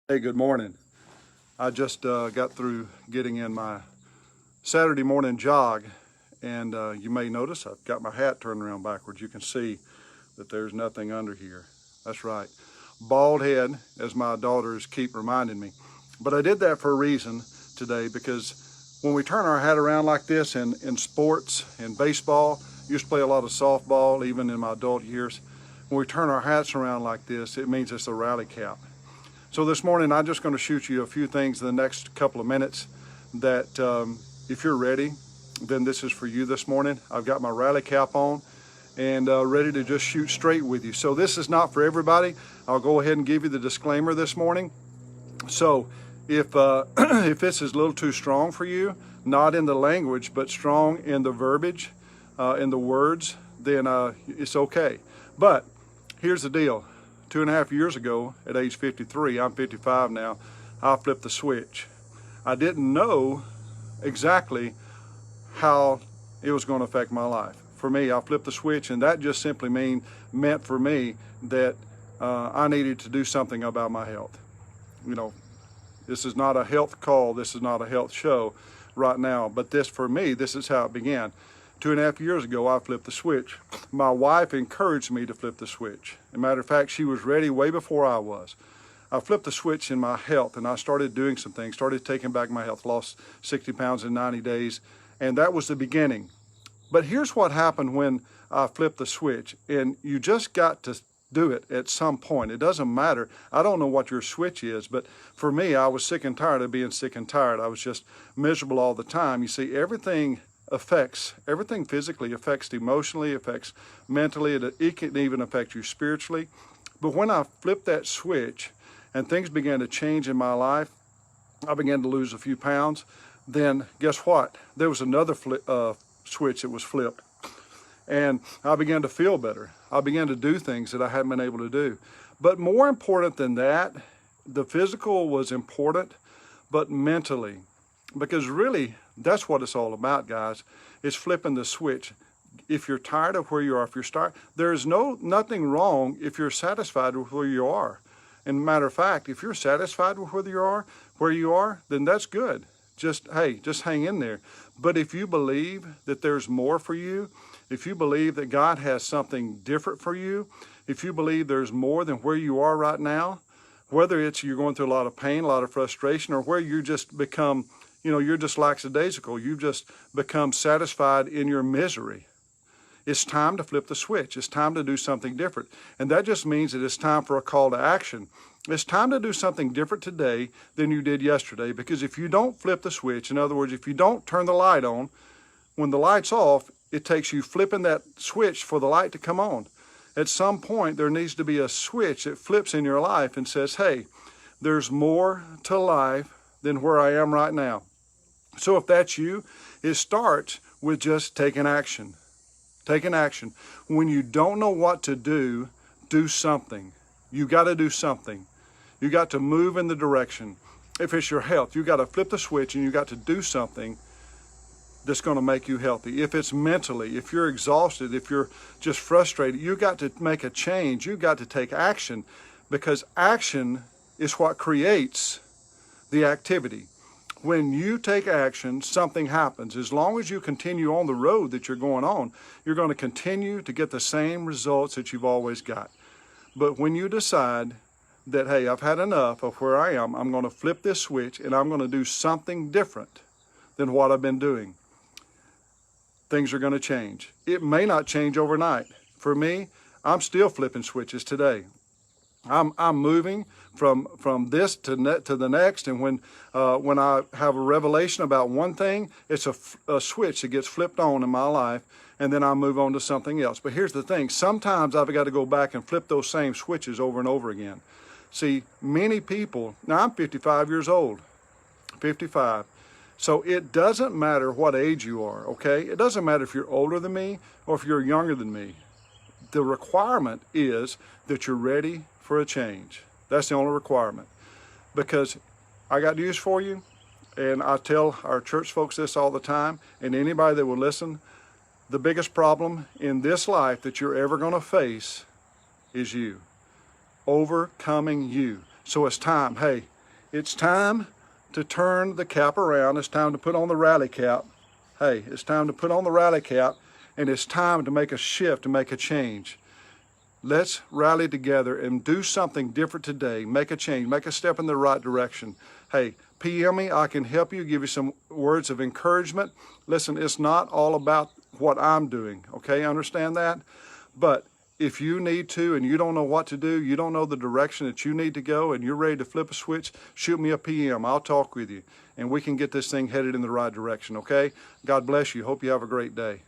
Hey, good morning. I just got through getting in my Saturday morning jog, and you may notice I've got my hat turned around backwards. You can see that there's nothing under here. That's right. Bald head, as my daughters keep reminding me. But I did that for a reason today, because when we turn our hat around like this in sports, in baseball, used to play a lot of softball, even in my adult years. When we turn our hats around like this, it means it's a rally cap. So this morning, I'm just going to shoot you a few things in the next couple of minutes that if you're ready, then this is for you this morning. I've got my rally cap on and ready to just shoot straight with you. So this is not for everybody. I'll go ahead and give you the disclaimer this morning. So if, if this is a little too strong for you, not in the language, but strong in the verbiage, in the words, then it's okay. But here's the deal. 2.5 years ago, at age 53, I'm 55 now, I flipped the switch. I didn't know exactly how it was going to affect my life. For me, I flipped the switch, and that just simply meant for me that I needed to do something about my health. You know, this is not a health call, this is not a health show right now, but this, for me, this is how it began. 2.5 years ago, I flipped the switch. My wife encouraged me to flip the switch. As a matter of fact, she was ready way before I was. I flipped the switch in my health, and I started doing some things, started taking back my health, lost 60 pounds in 90 days, and that was the beginning. But here's what happened when I flipped the switch, and you just got to do it at some point. It doesn't matter. I don't know what your switch is, but for me, I was sick and tired of being sick and tired. I was just miserable all the time. You see, everything physically affects emotionally, affects mentally, it can even affect you spiritually. But when I flipped that switch and things began to change in my life, I began to lose a few pounds, then guess what? There was another switch that was flipped, and I began to feel better. I began to do things that I hadn't been able to do. But more important than that, the physical was important, but mentally. Because really, that's what it's all about, guys. It's flipping the switch. If you're tired of where you are, there's nothing wrong if you're satisfied with where you are. And matter of fact, if you're satisfied with where you are, then that's good. Just hang in there. But if you believe that there's more for you, if you believe that God has something different for you, if you believe there's more than where you are right now, whether it's you're going through a lot of pain, a lot of frustration, or where you just become, you're just lackadaisical. You've just become satisfied in your misery. It's time to flip the switch. It's time to do something different. And that just means that it's time for a call to action. It's time to do something different today than you did yesterday, because if you don't flip the switch, in other words, if you don't turn the light on, when the light's off, it takes you flipping that switch for the light to come on. At some point, there needs to be a switch that flips in your life and says, hey, there's more to life than where I am right now. So if that's you, it starts with just taking action. Taking action. When you don't know what to do something. You got to do something. You got to move in the direction. If it's your health, you got to flip the switch and you got to do something that's going to make you healthy. If it's mentally, if you're exhausted, if you're just frustrated, you got to make a change. You got to take action, because action is what creates the activity. When you take action, something happens. As long as you continue on the road that you're going on, you're going to continue to get the same results that you've always got. But when you decide that, hey, I've had enough of where I am, I'm going to flip this switch and I'm going to do something different than what I've been doing, things are going to change. It may not change overnight. For me, I'm still flipping switches today. I'm moving from this to the next, and when I have a revelation about one thing, it's a switch that gets flipped on in my life, and then I move on to something else. But here's the thing: sometimes I've got to go back and flip those same switches over and over again. See, many people. Now I'm 55 years old, 55. So it doesn't matter what age you are. Okay, it doesn't matter if you're older than me or if you're younger than me. The requirement is that you're ready for a change. That's the only requirement. Because I got news for you, and I tell our church folks this all the time, and anybody that will listen, the biggest problem in this life that you're ever going to face is you. Overcoming you. So it's time, hey, It's time to turn the cap around. It's time to put on the rally cap. Hey, it's time to put on the rally cap, and it's time to make a shift, to make a change. Let's rally together and do something different today. Make a change, make a step in the right direction. Hey, PM me, I can help you, give you some words of encouragement. Listen, it's not all about what I'm doing, okay? Understand that? But if you need to and you don't know what to do, you don't know the direction that you need to go, and you're ready to flip a switch, shoot me a PM. I'll talk with you, and we can get this thing headed in the right direction, okay? God bless you. Hope you have a great day.